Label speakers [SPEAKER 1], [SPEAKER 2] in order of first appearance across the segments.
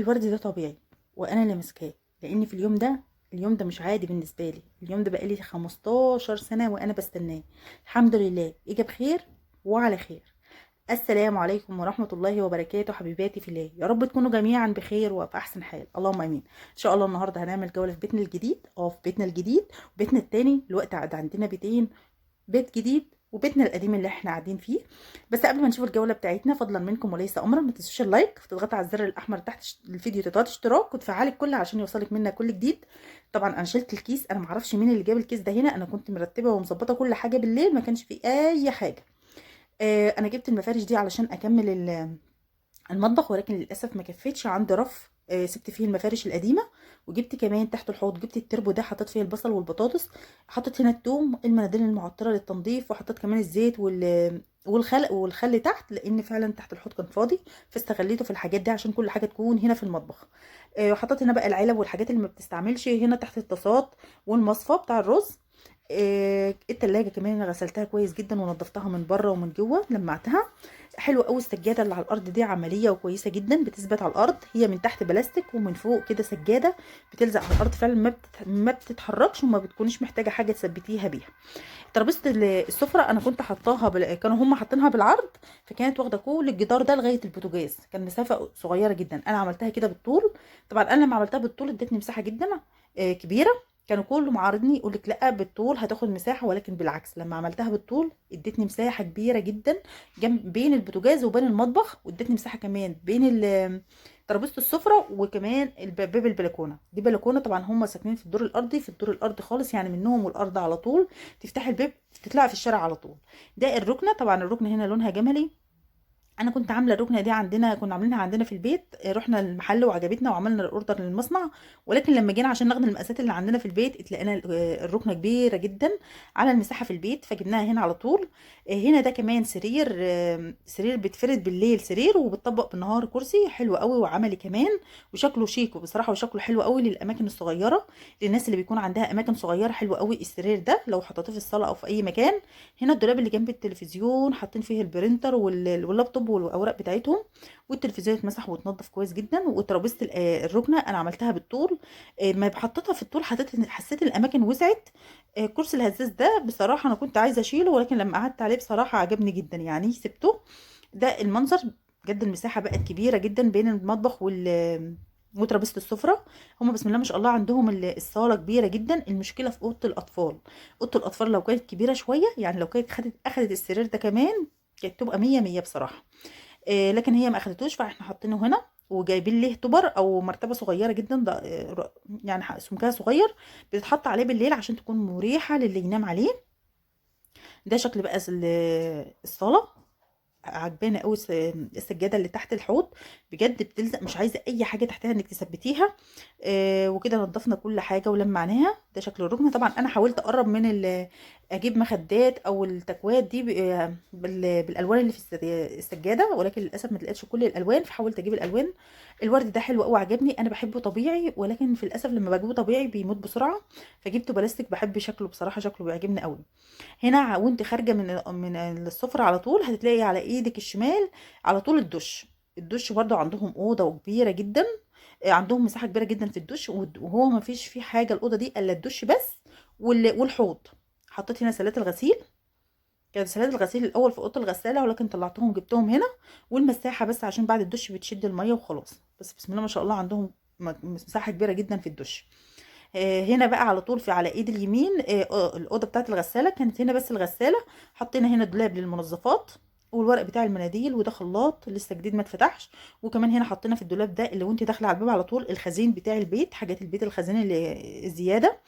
[SPEAKER 1] الورد ده طبيعي وانا اللي ماسكاه، لان في اليوم ده مش عادي بالنسبه لي. اليوم ده بقالي 15 سنه وانا بستناه. الحمد لله اجى بخير وعلى خير. السلام عليكم ورحمه الله وبركاته، حبيباتي في الله، يا رب تكونوا جميعا بخير وفي احسن حال، اللهم امين. ان شاء الله النهارده هنعمل جوله في بيتنا الجديد، في بيتنا الجديد وبيتنا التاني. الوقت قاعد عندنا بيتين، بيت جديد وبيتنا القديم اللي احنا قاعدين فيه. بس قبل ما نشوف الجوله بتاعتنا، فضلا منكم وليس امرا، ما تنسوش اللايك وتضغطوا على الزر الاحمر تحت الفيديو، تضغطوا اشتراك وتفعلي الكل عشان يوصلك منا كل جديد. طبعا انا شلت الكيس، انا معرفش مين اللي جاب الكيس ده هنا، انا كنت مرتبه ومظبطه كل حاجه بالليل، ما كانش فيه اي حاجه. انا جبت المفارش دي علشان اكمل المطبخ، ولكن للاسف ما كفتش عند رف. سبت فيه المفارش القديمه، وجبت كمان تحت الحوض، جبت التربو ده حطيت فيه البصل والبطاطس، حطيت هنا التوم، المناديل المعطره للتنظيف، وحطيت كمان الزيت والخل تحت، لان فعلا تحت الحوض كان فاضي، فاستغليته في الحاجات دي عشان كل حاجه تكون هنا في المطبخ. وحطيت هنا بقى العلب والحاجات اللي ما بتستعملش هنا تحت الطاسات والمصفى بتاع الرز. التلاجة كمان انا غسلتها كويس جدا ونضفتها من بره ومن جوه، لمعتها. حلو قوي السجاده اللي على الارض دي، عمليه وكويسه جدا، بتثبت على الارض، هي من تحت بلاستيك ومن فوق كده سجاده بتلزق على الارض فعلا، ما بتتحركش وما بتكونيش محتاجه حاجه تثبتيها بيها. ترابيزه السفره انا كنت حطاها كانوا هم حاطينها بالعرض، فكانت واخده كل الجدار ده لغايه البوتاجاز، كان مسافه صغيره جدا، انا عملتها كده بالطول. طبعا انا لما عملتها بالطول ادتني مساحه جدا كبيره. كانوا كله معارضني يقول لك لا بالطول هتاخد مساحه، ولكن بالعكس لما عملتها بالطول ادتني مساحه كبيره جدا جنب بين البوتاجاز وبين المطبخ، وادتني مساحه كمان بين ترابيزه السفره وكمان باب البلكونه. دي بلكونه، طبعا هم ساكنين في الدور الارضي، في الدور الارضي خالص يعني، منهم والارض على طول، تفتحي الباب تطلعي في الشارع على طول. ده الركنه، طبعا الركنه هنا لونها جملي. انا كنت عامله الركنه دي عندنا، كنا عاملينها عندنا في البيت، رحنا المحل وعجبتنا وعملنا الاوردر للمصنع، ولكن لما جينا عشان ناخد المقاسات اللي عندنا في البيت اتلاقينا الركنه كبيره جدا على المساحه في البيت، فجبناها هنا على طول. هنا ده كمان سرير، سرير بيتفرد بالليل سرير وبتطبق بالنهار كرسي، حلو قوي وعملي كمان، وشكله شيك وبصراحه وشكله حلو قوي للاماكن الصغيره، للناس اللي بيكون عندها اماكن صغيره. حلو قوي السرير ده لو حطيته في الصاله او في اي مكان. هنا الدولاب اللي جنب التلفزيون حاطين فيه البرينتر واللابتوب والاوراق بتاعتهم، والتلفزيون اتمسح واتنضف كويس جدا. وترابيزه الركنه انا عملتها بالطول، ما حطيتها في الطول حسيت الاماكن وسعت. كرسي الهزاز ده بصراحه انا كنت عايزه اشيله، ولكن لما قعدت عليه بصراحه عجبني جدا يعني سبته. ده المنظر بجد، المساحه بقت كبيره جدا بين المطبخ وترابيزه السفره. هما بسم الله ما شاء الله عندهم الصاله كبيره جدا، المشكله في اوضه الاطفال. اوضه الاطفال لو كانت كبيره شويه، يعني لو كانت اخدت السرير ده كمان، كانت تبقى مية مية بصراحه. لكن هي ما اخدتوش، فاحنا حاطينه هنا وجايبين ليه تبر او مرتبه صغيره جدا، يعني سمكها صغير، بتتحط عليه بالليل عشان تكون مريحه للي ينام عليه. ده شكل بقى الصاله. عجباني قوي السجاده اللي تحت الحوض، بجد بتلزق، مش عايزه اي حاجه تحتها انك تثبتيها. وكده نضفنا كل حاجه ولمعناها. ده شكل الركنه. طبعا انا حاولت اقرب من اجيب مخدات او التكوات دي بالالوان اللي في السجاده، ولكن للاسف ما لقيتش كل الالوان، فحاولت اجيب الالوان. الورد ده حلو قوي عجبني، انا بحبه طبيعي، ولكن في الاسف لما بجيبه طبيعي بيموت بسرعه، فجبته بلاستيك. بحب شكله بصراحه، شكله بيعجبني قوي. هنا وانت خارجه من السفره على طول هتلاقي على ايدك الشمال على طول الدش. الدش برضو عندهم اوضه كبيره جدا، عندهم مساحه كبيره جدا في الدش، وهو ما فيش فيه حاجه الاوضه دي الا الدش بس والحوض. حطيت هنا سلات الغسيل، كانت سلات الغسيل الاول في اوضه الغساله، ولكن طلعتهم جبتهم هنا، والمساحه بس عشان بعد الدش بتشد الميه وخلاص. بس بسم الله ما شاء الله عندهم مساحه كبيره جدا في الدش. هنا بقى على طول في على ايد اليمين الاوضه بتاعت الغساله، كانت هنا بس الغساله. حطينا هنا دولاب للمنظفات والورق بتاع المناديل، وده خلاط لسه جديد ما اتفتحش. وكمان هنا حطينا في الدولاب ده اللي وانت داخله على الباب على طول الخزين بتاع البيت، حاجات البيت الخزين اللي الزياده.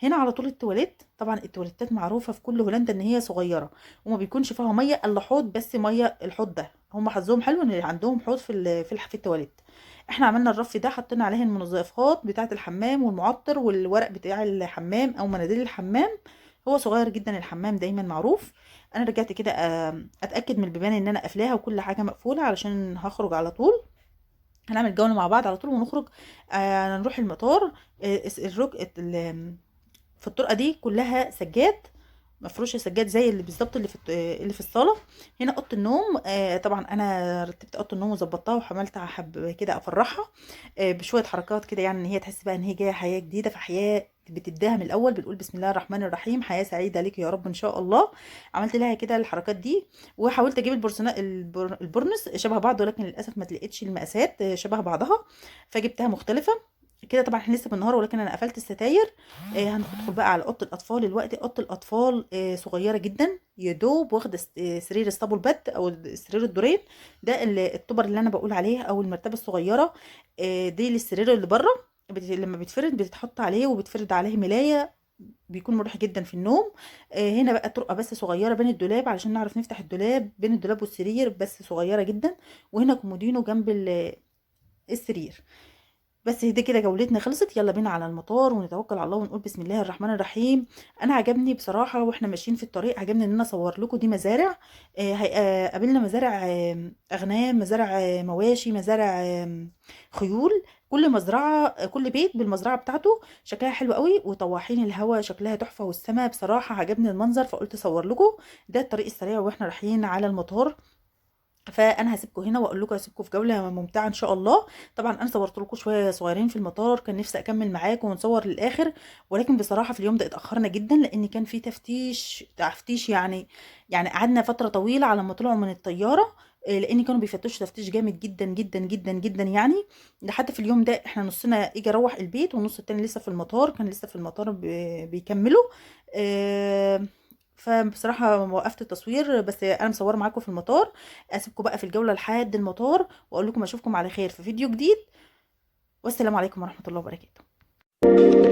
[SPEAKER 1] هنا على طول التواليت. طبعا التواليتات معروفه في كل هولندا ان هي صغيره، وما بيكونش فيها ميه الا حوض بس، ميه الحوض ده هم حظهم حلو ان عندهم حوض في التواليت. احنا عملنا الرف ده، حطينا عليه المنظفات بتاعه الحمام والمعطر والورق بتاع الحمام او مناديل الحمام. هو صغير جدا الحمام دايما معروف. انا رجعت كده اتاكد من البيبان ان انا قافلاها وكل حاجه مقفوله، علشان هخرج على طول. هنعمل جوله مع بعض على طول ونخرج. نروح المطار. الرك في الطرقه دي كلها سجاد، مفروشه سجاد زي اللي بالظبط اللي في الصاله. هنا اوضه النوم، طبعا انا رتبت اوضه النوم وظبطتها وحملتها حب كده افرحها بشويه حركات كده، يعني ان هي تحس بقى ان هي جايه حياه جديده، فحياه بتبداها من الاول، بنقول بسم الله الرحمن الرحيم، حياه سعيده ليك يا رب ان شاء الله. عملت لها كده الحركات دي، وحاولت اجيب البرنس شبه بعض، ولكن للاسف ما تلقيتش المقاسات شبه بعضها، فجبتها مختلفه كده. طبعا احنا لسه بالنهار، ولكن انا قفلت الستاير. هندخل بقى على اوضه الاطفال دلوقتي. اوضه الاطفال صغيره جدا، يا دوب واخده سرير اسطبل بد او سرير الدورين، ده الطبر اللي انا بقول عليه، او المرتبه الصغيره. دي للسرير اللي بره، لما بتفرد بتتحط عليه وبتفرد عليه ملايه، بيكون مريح جدا في النوم. هنا بقى طرقه بس صغيره بين الدولاب علشان نعرف نفتح الدولاب، بين الدولاب والسرير بس صغيره جدا. وهنا كومودينو جنب السرير. بس دي كده جولتنا خلصت، يلا بينا على المطار ونتوكل على الله ونقول بسم الله الرحمن الرحيم. انا عجبني بصراحه واحنا ماشيين في الطريق، عجبني ان انا اصور لكم دي مزارع. قابلنا مزارع اغنام، مزارع مواشي، مزارع خيول. كل مزرعه كل بيت بالمزرعه بتاعته، شكلها حلو قوي، وطواحين الهوا شكلها تحفه، والسماء بصراحه عجبني المنظر، فقلت اصور لكم. ده الطريق السريع واحنا رايحين على المطار. فانا هسيبكم هنا واقول لكم هسيبكم في جوله ممتعه ان شاء الله. طبعا انا صورت لكم شويه صغيرين في المطار، كان نفسي اكمل معاكم ونصور للاخر، ولكن بصراحه في اليوم ده اتاخرنا جدا، لان كان في تفتيش يعني قعدنا فتره طويله على ما طلعوا من الطياره. لان كانوا بيفتشوا تفتيش جامد جدا جدا جدا جدا يعني. لحد في اليوم ده احنا نصنا اجى اروح البيت، والنص التاني لسه في المطار، كان لسه في المطار بيكملوا. آه، فبصراحة وقفت التصوير، بس انا مصوره معاكم في المطار. اسيبكم بقى في الجولة لحد المطار، واقول لكم اشوفكم على خير في فيديو جديد، والسلام عليكم ورحمة الله وبركاته.